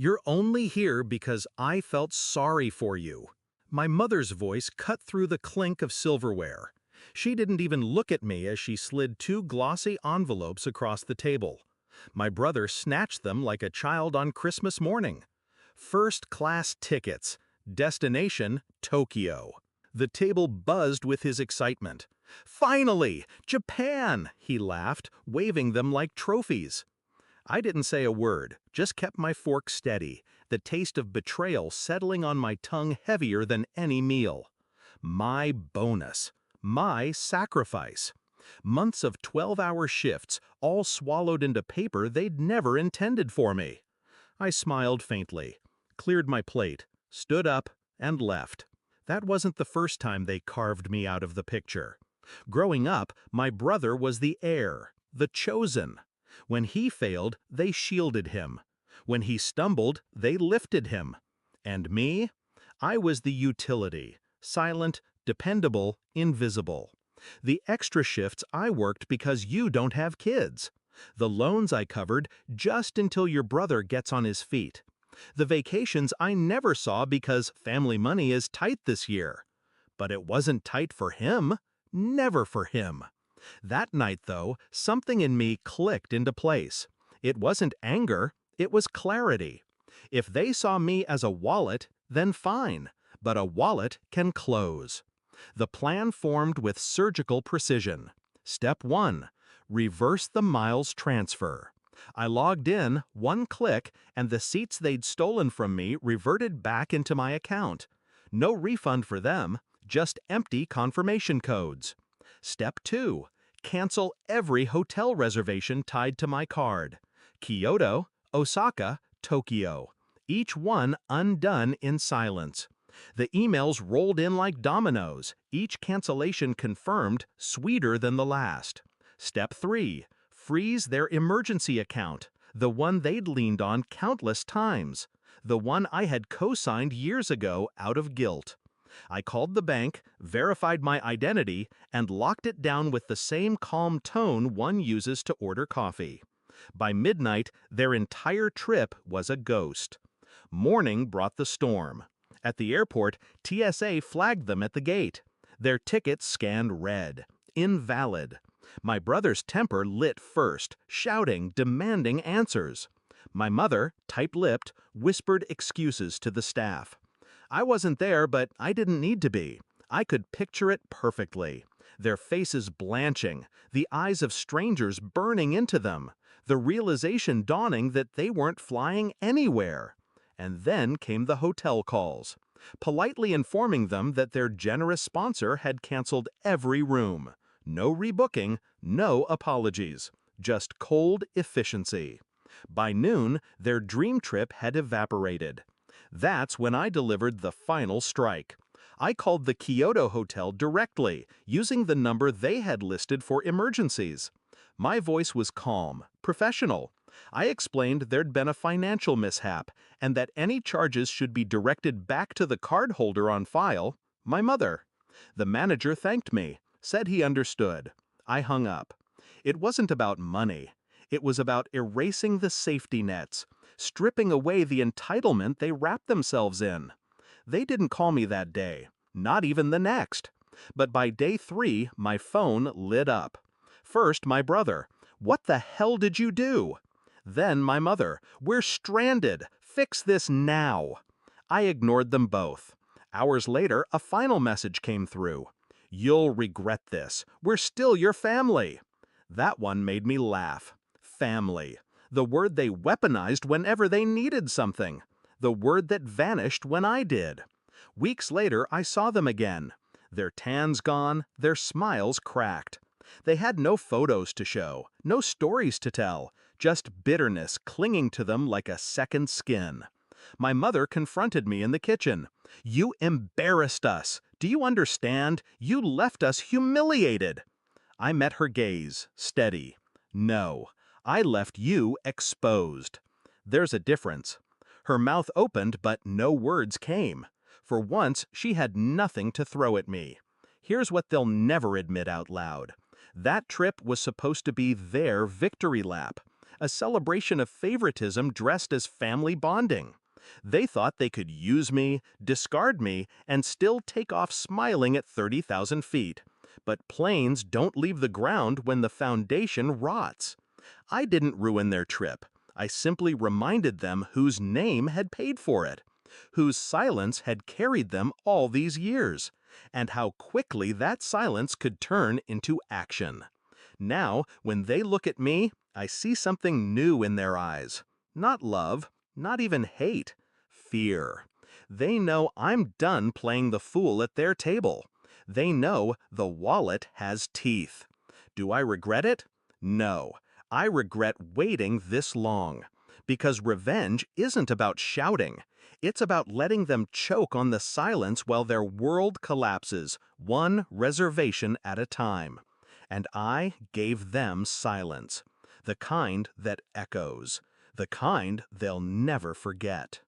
You're only here because I felt sorry for you. My mother's voice cut through the clink of silverware. She didn't even look at me as she slid two glossy envelopes across the table. My brother snatched them like a child on Christmas morning. First-class tickets. Destination, Tokyo. The table buzzed with his excitement. "Finally! Japan!" he laughed, waving them like trophies. I didn't say a word, just kept my fork steady, the taste of betrayal settling on my tongue heavier than any meal. My bonus. My sacrifice. Months of 12-hour shifts, all swallowed into paper they'd never intended for me. I smiled faintly, cleared my plate, stood up, and left. That wasn't the first time they carved me out of the picture. Growing up, my brother was the heir, the chosen. When he failed, they shielded him. When he stumbled, they lifted him. And me? I was the utility, silent, dependable, invisible. The extra shifts I worked because you don't have kids. The loans I covered just until your brother gets on his feet. The vacations I never saw because family money is tight this year. But it wasn't tight for him. Never for him. That night, though, something in me clicked into place. It wasn't anger, it was clarity. If they saw me as a wallet, then fine, but a wallet can close. The plan formed with surgical precision. Step 1. Reverse the miles transfer. I logged in, one click, and the seats they'd stolen from me reverted back into my account. No refund for them, just empty confirmation codes. Step 2. Cancel every hotel reservation tied to my card. Kyoto, Osaka, Tokyo. Each one undone in silence. The emails rolled in like dominoes, each cancellation confirmed, sweeter than the last. Step 3. Freeze their emergency account, the one they'd leaned on countless times. The one I had co-signed years ago out of guilt. I called the bank, verified my identity, and locked it down with the same calm tone one uses to order coffee. By midnight, their entire trip was a ghost. Morning brought the storm. At the airport, TSA flagged them at the gate. Their tickets scanned red. Invalid. My brother's temper lit first, shouting, demanding answers. My mother, tight-lipped, whispered excuses to the staff. I wasn't there, but I didn't need to be. I could picture it perfectly. Their faces blanching, the eyes of strangers burning into them, the realization dawning that they weren't flying anywhere. And then came the hotel calls, politely informing them that their generous sponsor had canceled every room. No rebooking, no apologies, just cold efficiency. By noon, their dream trip had evaporated. That's when I delivered the final strike. I called the Kyoto Hotel directly, using the number they had listed for emergencies. My voice was calm, professional. I explained there'd been a financial mishap, and that any charges should be directed back to the cardholder on file, my mother. The manager thanked me, said he understood. I hung up. It wasn't about money. It was about erasing the safety nets, stripping away the entitlement they wrapped themselves in. They didn't call me that day, not even the next. But by day 3, my phone lit up. First, my brother. "What the hell did you do?" Then my mother. "We're stranded. Fix this now." I ignored them both. Hours later, a final message came through. "You'll regret this. We're still your family." That one made me laugh. Family. The word they weaponized whenever they needed something. The word that vanished when I did. Weeks later, I saw them again. Their tans gone, their smiles cracked. They had no photos to show, no stories to tell, just bitterness clinging to them like a second skin. My mother confronted me in the kitchen. "You embarrassed us. Do you understand? You left us humiliated." I met her gaze, steady. "No. I left you exposed." There's a difference. Her mouth opened, but no words came. For once, she had nothing to throw at me. Here's what they'll never admit out loud. That trip was supposed to be their victory lap. a celebration of favoritism dressed as family bonding. They thought they could use me, discard me, and still take off smiling at 30,000 feet. But planes don't leave the ground when the foundation rots. I didn't ruin their trip. I simply reminded them whose name had paid for it, whose silence had carried them all these years, and how quickly that silence could turn into action. Now, when they look at me, I see something new in their eyes. Not love, not even hate, fear. They know I'm done playing the fool at their table. They know the wallet has teeth. Do I regret it? No. I regret waiting this long. Because revenge isn't about shouting. It's about letting them choke on the silence while their world collapses, one reservation at a time. And I gave them silence. The kind that echoes. The kind they'll never forget.